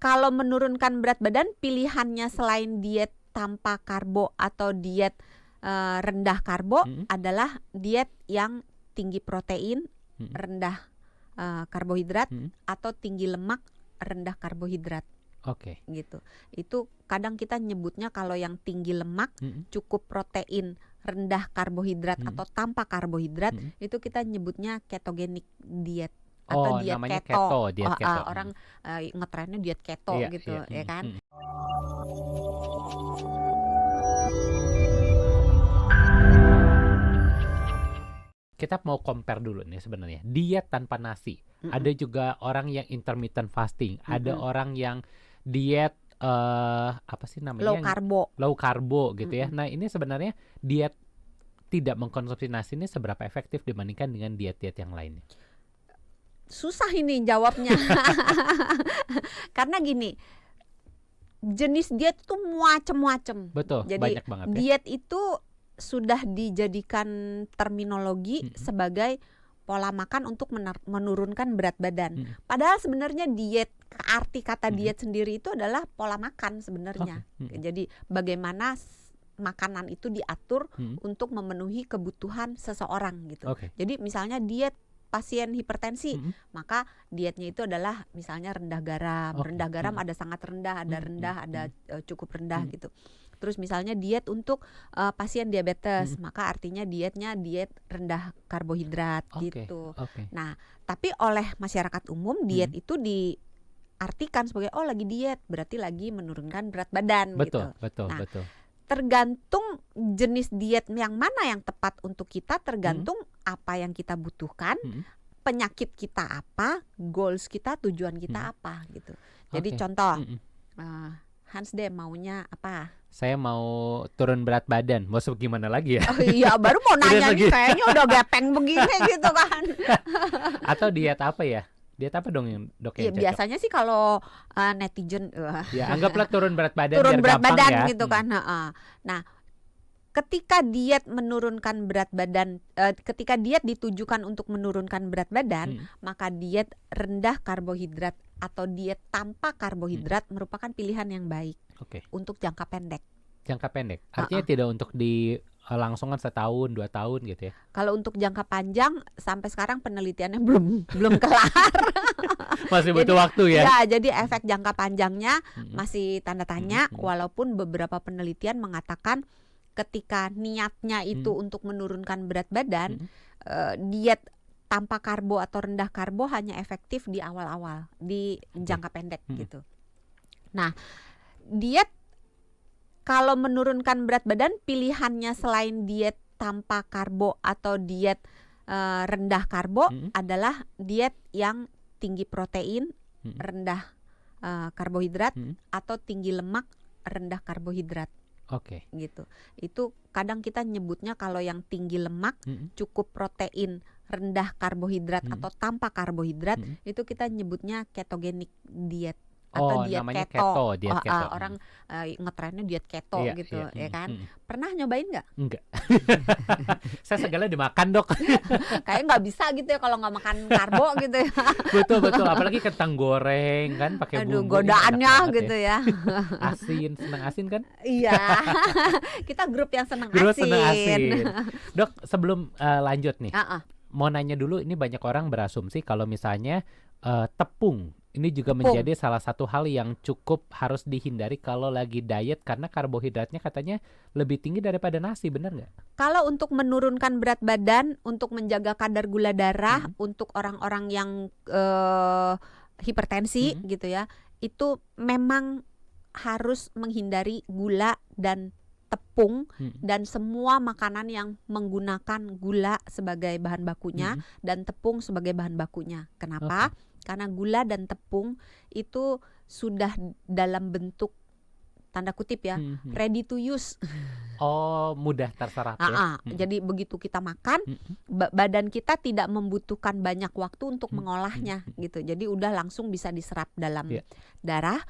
Kalau menurunkan berat badan, pilihannya selain diet tanpa karbo atau diet rendah karbo adalah diet yang tinggi protein, rendah karbohidrat, atau tinggi lemak, rendah karbohidrat. Oke. Gitu. Itu kadang kita nyebutnya kalau yang tinggi lemak, cukup protein, rendah karbohidrat atau tanpa karbohidrat, itu kita nyebutnya ketogenic diet atau diet namanya keto. diet keto. Orang ngetrennya diet keto gitu, ya kan? Kita mau compare dulu nih sebenarnya. Diet tanpa nasi. Ada juga orang yang intermittent fasting, ada orang yang diet apa sih namanya? Low karbo gitu ya. Nah, ini sebenarnya diet tidak mengkonsumsi nasi ini seberapa efektif dibandingkan dengan diet-diet yang lainnya? Susah ini jawabnya. Karena gini, jenis diet itu macem-macem. Betul, jadi banyak banget ya. Diet itu sudah dijadikan terminologi sebagai pola makan untuk menurunkan berat badan. Padahal sebenarnya diet, arti kata diet sendiri itu adalah pola makan sebenarnya. Jadi bagaimana makanan itu diatur untuk memenuhi kebutuhan seseorang gitu. Jadi misalnya diet pasien hipertensi, maka dietnya itu adalah misalnya rendah garam. Rendah garam ada sangat rendah, ada rendah, ada cukup rendah gitu. Terus misalnya diet untuk pasien diabetes, maka artinya dietnya diet rendah karbohidrat gitu. Nah, tapi oleh masyarakat umum diet itu diartikan sebagai lagi diet, berarti lagi menurunkan berat badan gitu. Betul. Tergantung jenis diet yang mana yang tepat untuk kita, tergantung apa yang kita butuhkan, penyakit kita apa, goals kita, tujuan kita apa gitu. Jadi contoh, Hans deh maunya apa? Saya mau turun berat badan, mau gimana lagi ya? Oh iya, baru mau nanya nih, kayaknya udah gepeng begini gitu kan. Atau diet apa ya? Diet apa dong yang dok yang cocok? Biasanya sih kalau netizen ya anggaplah turun berat badan, turun berat badan ya. gitu kan. Nah, ketika diet menurunkan berat badan, ketika diet ditujukan untuk menurunkan berat badan, maka diet rendah karbohidrat atau diet tanpa karbohidrat merupakan pilihan yang baik untuk jangka pendek. Jangka pendek, artinya tidak untuk langsungkan setahun, 2 tahun gitu ya? Kalau untuk jangka panjang sampai sekarang penelitiannya belum kelar. Masih butuh waktu ya? Ya, jadi efek jangka panjangnya masih tanda tanya, walaupun beberapa penelitian mengatakan ketika niatnya itu untuk menurunkan berat badan, diet tanpa karbo atau rendah karbo hanya efektif di awal-awal, di jangka pendek gitu. Nah, diet kalau menurunkan berat badan, pilihannya selain diet tanpa karbo atau diet rendah karbo adalah diet yang tinggi protein, rendah karbohidrat, atau tinggi lemak, rendah karbohidrat. Gitu. Itu kadang kita nyebutnya kalau yang tinggi lemak, cukup protein, rendah karbohidrat atau tanpa karbohidrat, itu kita nyebutnya ketogenic diet atau diet keto. Orang ngetrennya diet keto gitu, ya kan? Pernah nyobain nggak? Enggak. Saya segala dimakan dok. Kayak nggak bisa gitu ya kalau nggak makan karbo gitu ya. Betul, apalagi kentang goreng kan pakai bumbu. Godaannya gitu ya. Asin, senang asin kan? Iya. Kita grup yang senang asin. Dok, sebelum lanjut nih, mau nanya dulu, ini banyak orang berasumsi kalau misalnya tepung ini juga menjadi salah satu hal yang cukup harus dihindari kalau lagi diet karena karbohidratnya katanya lebih tinggi daripada nasi, benar nggak? Kalau untuk menurunkan berat badan, untuk menjaga kadar gula darah, untuk orang-orang yang hipertensi gitu ya, itu memang harus menghindari gula dan tepung dan semua makanan yang menggunakan gula sebagai bahan bakunya dan tepung sebagai bahan bakunya. Kenapa? Karena gula dan tepung itu sudah dalam bentuk tanda kutip ya, ready to use. Mudah terserap ya. Jadi begitu kita makan, badan kita tidak membutuhkan banyak waktu untuk mengolahnya gitu. Jadi udah langsung bisa diserap dalam darah,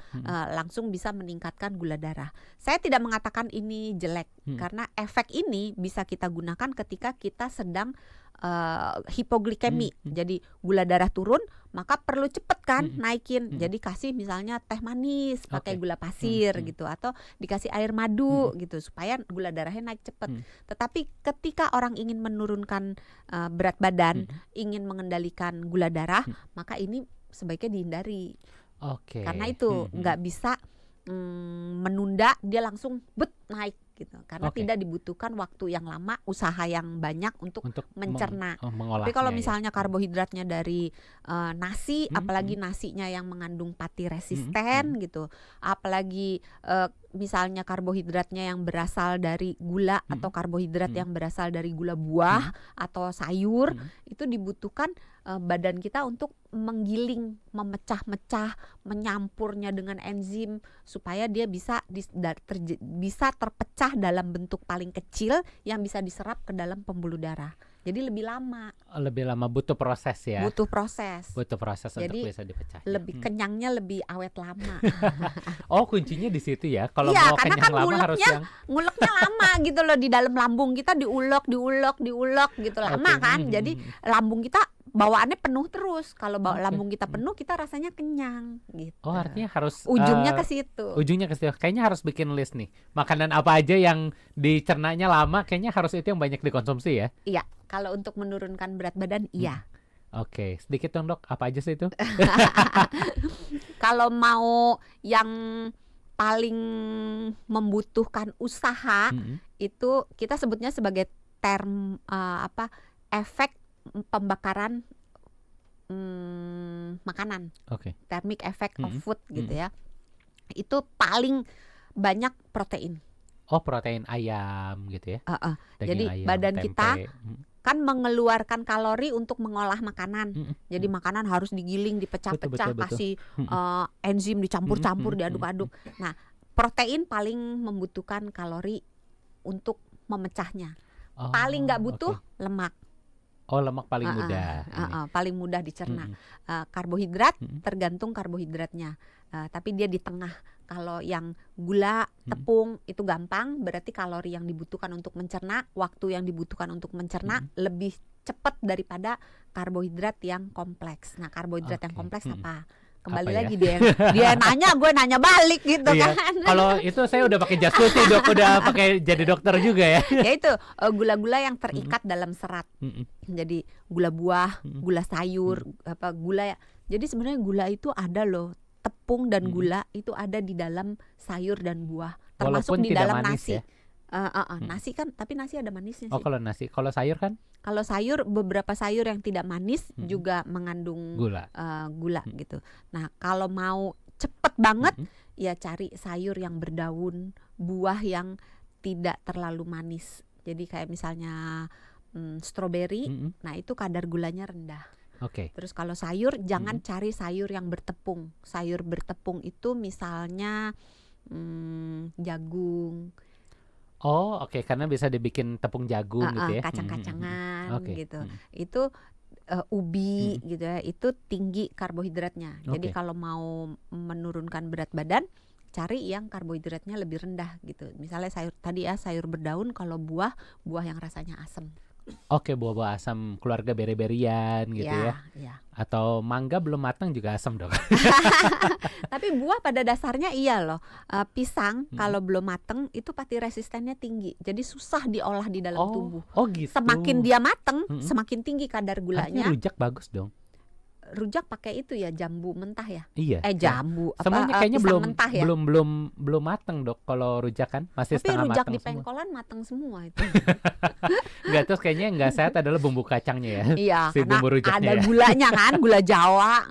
langsung bisa meningkatkan gula darah. Saya tidak mengatakan ini jelek, karena efek ini bisa kita gunakan ketika kita sedang hipoglikemi. Jadi gula darah turun, maka perlu cepet kan naikin. Jadi kasih misalnya teh manis pakai gula pasir gitu, atau dikasih air madu gitu supaya gula darahnya naik cepet. Tetapi ketika orang ingin menurunkan berat badan, ingin mengendalikan gula darah, maka ini sebaiknya dihindari. Karena itu nggak bisa menunda dia langsung naik gitu, karena tidak dibutuhkan waktu yang lama, usaha yang banyak untuk mencerna. Tapi kalau misalnya karbohidratnya dari nasi, apalagi nasinya yang mengandung pati resisten gitu, apalagi misalnya karbohidratnya yang berasal dari gula atau karbohidrat yang berasal dari gula buah atau sayur, itu dibutuhkan badan kita untuk menggiling, memecah-mecah, menyampurnya dengan enzim supaya dia bisa terpecah dalam bentuk paling kecil yang bisa diserap ke dalam pembuluh darah. Jadi lebih lama. Butuh proses ya. Butuh proses jadi, untuk bisa dipecah. Lebih kenyangnya lebih awet lama. Kuncinya di situ ya. Kalau mau kenyang kan lama harus yang nguleknya lama gitu loh, di dalam lambung kita diulek gitu lama kan. Jadi lambung kita bawaannya penuh terus. Kalau lambung kita penuh, kita rasanya kenyang gitu. Artinya harus ujungnya ke situ. Kayaknya harus bikin list nih. Makanan apa aja yang dicernanya lama, kayaknya harus itu yang banyak dikonsumsi ya. Iya, kalau untuk menurunkan berat badan iya. Sedikit dong dok, apa aja sih itu? Kalau mau yang paling membutuhkan usaha, itu kita sebutnya sebagai efek pembakaran makanan, thermic effect of food gitu ya. Itu paling banyak protein. Protein ayam gitu ya. Jadi ayam, badan tempe. kita kan mengeluarkan kalori untuk mengolah makanan. Jadi makanan harus digiling, dipecah-pecah, kasih enzim dicampur-campur, diaduk-aduk. Nah, protein paling membutuhkan kalori untuk memecahnya. Paling nggak butuh lemak. Lemak paling mudah. Paling mudah dicerna. Karbohidrat tergantung karbohidratnya. Tapi dia di tengah. Kalau yang gula, tepung itu gampang, berarti kalori yang dibutuhkan untuk mencerna, waktu yang dibutuhkan untuk mencerna lebih cepat daripada karbohidrat yang kompleks. Nah, karbohidrat yang kompleks apa? Kembali lagi ya? dia nanya, gue nanya balik gitu kan. Kalau itu saya udah pakai jas putih dok, udah pakai jadi dokter juga ya. Ya itu gula-gula yang terikat dalam serat. Jadi gula buah, gula sayur, gula ya. Jadi sebenarnya gula itu ada loh. Tepung dan gula itu ada di dalam sayur dan buah, termasuk walaupun di dalam nasi. Ya? Nasi kan, tapi nasi ada manisnya sih. Kalau nasi, kalau sayur kan? Kalau sayur, beberapa sayur yang tidak manis juga mengandung gula gitu. Nah, kalau mau cepet banget, ya cari sayur yang berdaun, buah yang tidak terlalu manis. Jadi kayak misalnya stroberi, nah itu kadar gulanya rendah. Terus kalau sayur, jangan cari sayur yang bertepung. Sayur bertepung itu misalnya jagung. Karena bisa dibikin tepung jagung gitu ya. Kacang-kacangan gitu. Itu ubi gitu ya. Itu tinggi karbohidratnya. Jadi kalau mau menurunkan berat badan, cari yang karbohidratnya lebih rendah gitu. Misalnya sayur berdaun, kalau buah yang rasanya asam. Buah-buah asam keluarga beri-berian gitu ya. Atau mangga belum matang juga asam dong. Tapi buah pada dasarnya iya loh. Pisang kalau belum matang itu pati resistennya tinggi. Jadi susah diolah di dalam tubuh. Gitu. Semakin dia matang, semakin tinggi kadar gulanya. Artinya rujak bagus dong. Rujak pakai itu ya, jambu mentah ya. Iya. Jambu semuanya kayaknya mentah ya. belum mateng dok kalau rujak kan, masih tapi setengah mateng. Tapi rujak di pengkolan mateng semua itu. Enggak, terus kayaknya enggak sehat adalah bumbu kacangnya ya. Iya, si karena bumbu rujaknya ada gulanya kan, gula Jawa.